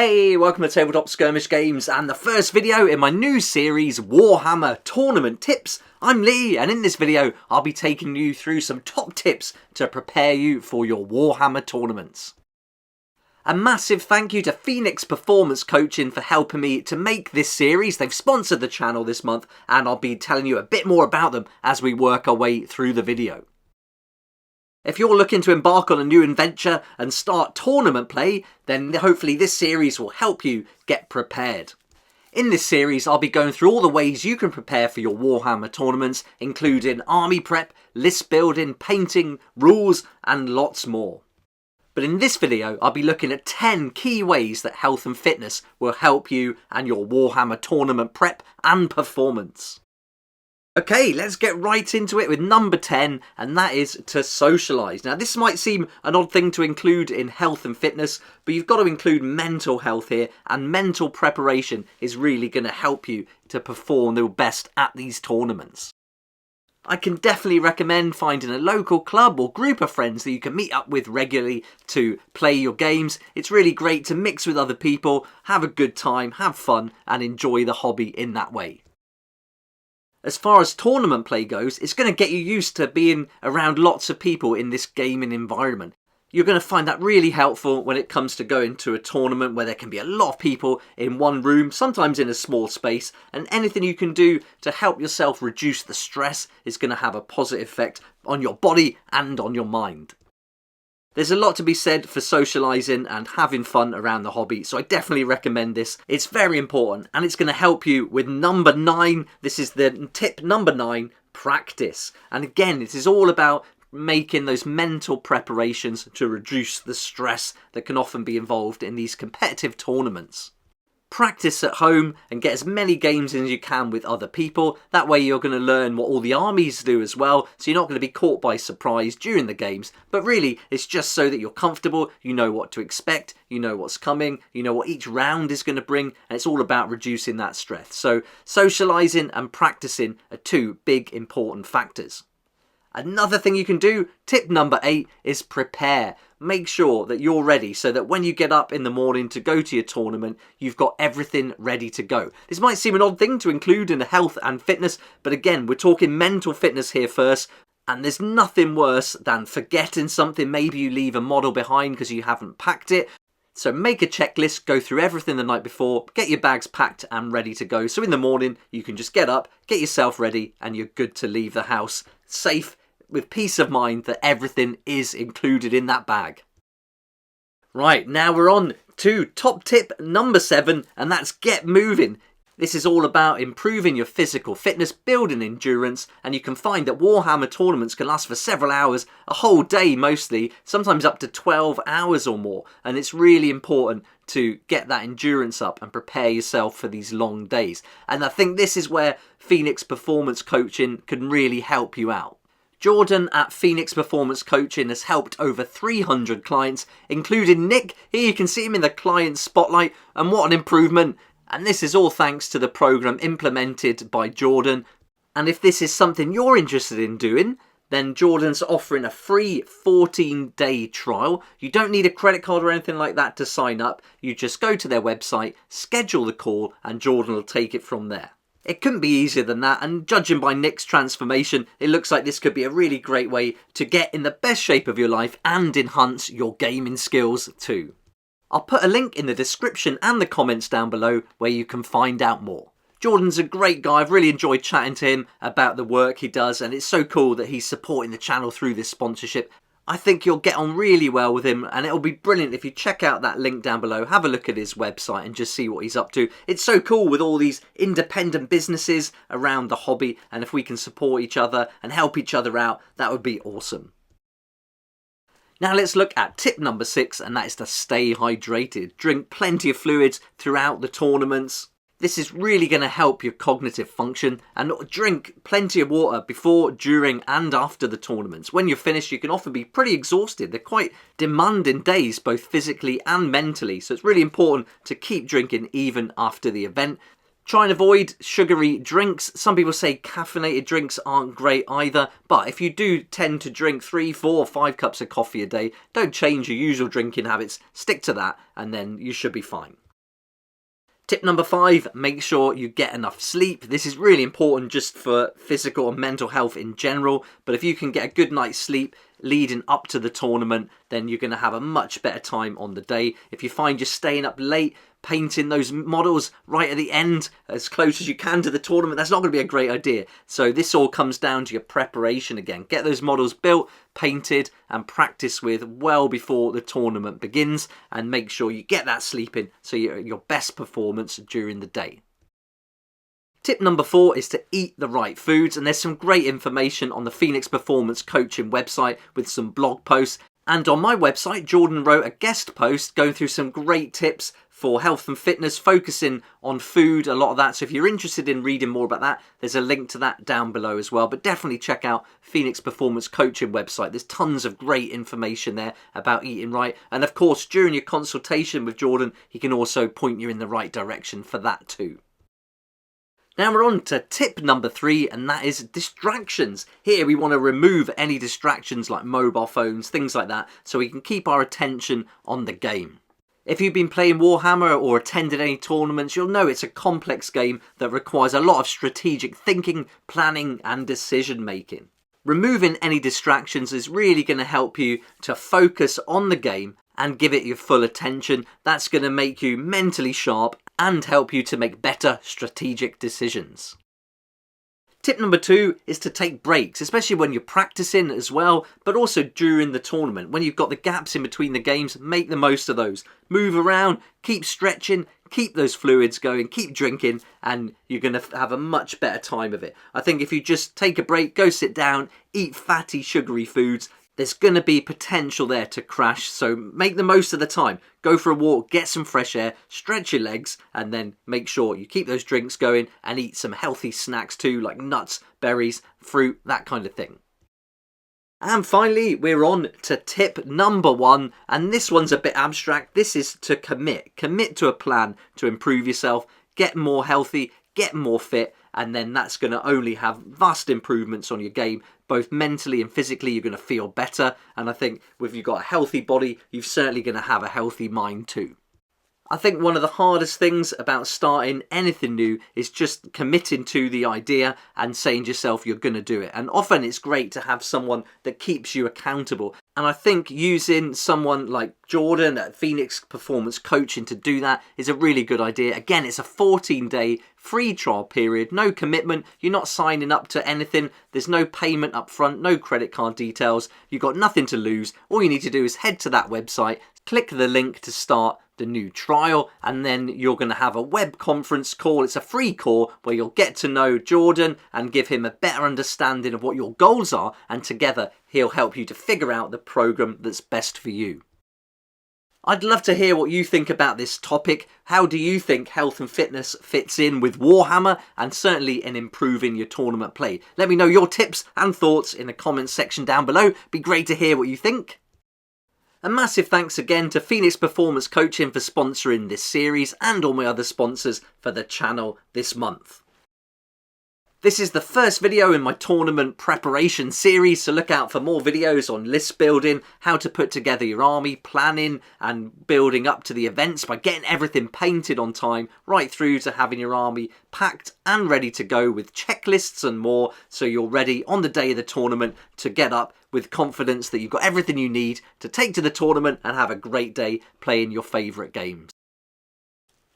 Hey, welcome to Tabletop Skirmish Games and the first video in my new series, Warhammer Tournament Tips. I'm Lee, and in this video I'll be taking you through some top tips to prepare you for your Warhammer tournaments. A massive thank you to Phoenix Performance Coaching for helping me to make this series. They've sponsored the channel this month and I'll be telling you a bit more about them as we work our way through the video. If you're looking to embark on a new adventure and start tournament play, then hopefully this series will help you get prepared. In this series, I'll be going through all the ways you can prepare for your Warhammer tournaments, including army prep, list building, painting, rules, and lots more. But in this video, I'll be looking at 10 key ways that health and fitness will help you and your Warhammer tournament prep and performance. Okay, let's get right into it with number 10, and that is to socialise. Now, this might seem an odd thing to include in health and fitness, but you've got to include mental health here, and mental preparation is really going to help you to perform the best at these tournaments. I can definitely recommend finding a local club or group of friends that you can meet up with regularly to play your games. It's really great to mix with other people, have a good time, have fun, and enjoy the hobby in that way. As far as tournament play goes, it's going to get you used to being around lots of people in this gaming environment. You're going to find that really helpful when it comes to going to a tournament where there can be a lot of people in one room, sometimes in a small space, and anything you can do to help yourself reduce the stress is going to have a positive effect on your body and on your mind. There's a lot to be said for socialising and having fun around the hobby, so I definitely recommend this. It's very important and it's going to help you with number 9. This is the tip number 9, practice. And again, this is all about making those mental preparations to reduce the stress that can often be involved in these competitive tournaments. Practice at home and get as many games in as you can with other people. That way you're going to learn what all the armies do as well, so you're not going to be caught by surprise during the games. But really, it's just so that you're comfortable, you know what to expect, you know what's coming, you know what each round is going to bring, and it's all about reducing that stress. So socialising and practicing are two big important factors. Another thing you can do, tip number 8, is prepare. Make sure that you're ready so that when you get up in the morning to go to your tournament, you've got everything ready to go. This might seem an odd thing to include in health and fitness, but again, we're talking mental fitness here first. And there's nothing worse than forgetting something. Maybe you leave a model behind because you haven't packed it. So make a checklist, go through everything the night before, get your bags packed and ready to go. So in the morning, you can just get up, get yourself ready, and you're good to leave the house safe, with peace of mind that everything is included in that bag. Right, now we're on to top tip number 7, and that's get moving. This is all about improving your physical fitness, building endurance, and you can find that Warhammer tournaments can last for several hours, a whole day mostly, sometimes up to 12 hours or more, and it's really important to get that endurance up and prepare yourself for these long days. And I think this is where Phoenix Performance Coaching can really help you out. Jordan at Phoenix Performance Coaching has helped over 300 clients, including Nick. Here you can see him in the client spotlight, and what an improvement. And this is all thanks to the program implemented by Jordan. And if this is something you're interested in doing, then Jordan's offering a free 14-day trial. You don't need a credit card or anything like that to sign up. You just go to their website, schedule the call, and Jordan will take it from there. It couldn't be easier than that, and judging by Nick's transformation, it looks like this could be a really great way to get in the best shape of your life and enhance your gaming skills too. I'll put a link in the description and the comments down below where you can find out more. Jordan's a great guy. I've really enjoyed chatting to him about the work he does, and it's so cool that he's supporting the channel through this sponsorship. I think you'll get on really well with him, and it'll be brilliant if you check out that link down below, have a look at his website and just see what he's up to. It's so cool with all these independent businesses around the hobby, and if we can support each other and help each other out, that would be awesome. Now let's look at tip number 6, and that is to stay hydrated. Drink plenty of fluids throughout the tournaments. This is really going to help your cognitive function, and drink plenty of water before, during and after the tournaments. When you're finished, you can often be pretty exhausted. They're quite demanding days, both physically and mentally, so it's really important to keep drinking even after the event. Try and avoid sugary drinks. Some people say caffeinated drinks aren't great either, but if you do tend to drink 3, 4, 5 cups of coffee a day, don't change your usual drinking habits, stick to that, and then you should be fine. Tip number 5, make sure you get enough sleep. This is really important just for physical and mental health in general, but if you can get a good night's sleep leading up to the tournament, then you're going to have a much better time on the day. If you find you're staying up late, painting those models right at the end, as close as you can to the tournament, that's not going to be a great idea. So this all comes down to your preparation again. Get those models built, painted, and practice with well before the tournament begins, and make sure you get that sleep in so you're at your best performance during the day. Tip number 4 is to eat the right foods, and there's some great information on the Phoenix Performance Coaching website with some blog posts. And on my website, Jordan wrote a guest post going through some great tips for health and fitness, focusing on food, a lot of that. So if you're interested in reading more about that, there's a link to that down below as well. But definitely check out Phoenix Performance Coaching website. There's tons of great information there about eating right. And of course, during your consultation with Jordan, he can also point you in the right direction for that too. Now we're on to tip number 3, and that is distractions. Here we want to remove any distractions like mobile phones, things like that, so we can keep our attention on the game. If you've been playing Warhammer or attended any tournaments, you'll know it's a complex game that requires a lot of strategic thinking, planning and decision making. Removing any distractions is really going to help you to focus on the game and give it your full attention. That's going to make you mentally sharp and help you to make better strategic decisions. Tip number 2 is to take breaks, especially when you're practicing as well, but also during the tournament. When you've got the gaps in between the games, make the most of those. Move around, keep stretching, keep those fluids going, keep drinking, and you're going to have a much better time of it. I think if you just take a break, go sit down, eat fatty, sugary foods, there's going to be potential there to crash, so make the most of the time. Go for a walk, get some fresh air, stretch your legs, and then make sure you keep those drinks going and eat some healthy snacks too, like nuts, berries, fruit, that kind of thing. And finally, we're on to tip number 1, and this one's a bit abstract. This is to commit. Commit to a plan to improve yourself, get more healthy, get more fit, and then that's going to only have vast improvements on your game, both mentally and physically. You're going to feel better, and I think if you've got a healthy body, you're certainly going to have a healthy mind too. I think one of the hardest things about starting anything new is just committing to the idea and saying to yourself you're going to do it. And often it's great to have someone that keeps you accountable. And I think using someone like Jordan at Phoenix Performance Coaching to do that is a really good idea. Again, it's a 14-day free trial period, no commitment. You're not signing up to anything. There's no payment up front, no credit card details. You've got nothing to lose. All you need to do is head to that website, click the link to start the new trial, and then you're going to have a web conference call. It's a free call where you'll get to know Jordan and give him a better understanding of what your goals are, and together he'll help you to figure out the program that's best for you. I'd love to hear what you think about this topic. How do you think health and fitness fits in with Warhammer, and certainly in improving your tournament play? Let me know your tips and thoughts in the comments section down below. Be great to hear what you think. A massive thanks again to Phoenix Performance Coaching for sponsoring this series, and all my other sponsors for the channel this month. This is the first video in my tournament preparation series, so look out for more videos on list building, how to put together your army, planning and building up to the events by getting everything painted on time, right through to having your army packed and ready to go with checklists and more, so you're ready on the day of the tournament to get up with confidence that you've got everything you need to take to the tournament and have a great day playing your favourite games.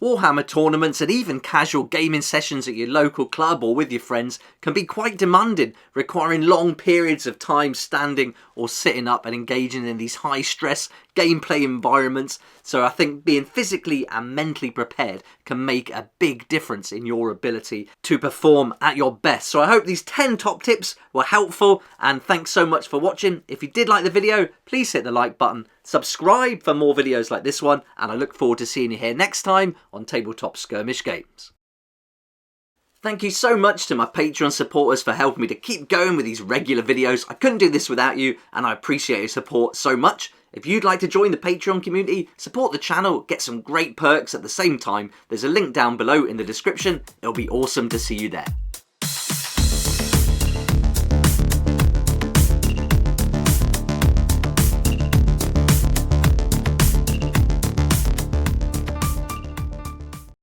Warhammer tournaments and even casual gaming sessions at your local club or with your friends can be quite demanding, requiring long periods of time standing or sitting up and engaging in these high stress gameplay environments. So I think being physically and mentally prepared can make a big difference in your ability to perform at your best. So I hope these 10 top tips were helpful, and thanks so much for watching. If you did like the video, please hit the like button, subscribe for more videos like this one, and I look forward to seeing you here next time on Tabletop Skirmish Games. Thank you so much to my Patreon supporters for helping me to keep going with these regular videos. I couldn't do this without you, and I appreciate your support so much. If you'd like to join the Patreon community, support the channel, get some great perks at the same time, there's a link down below in the description. It'll be awesome to see you there.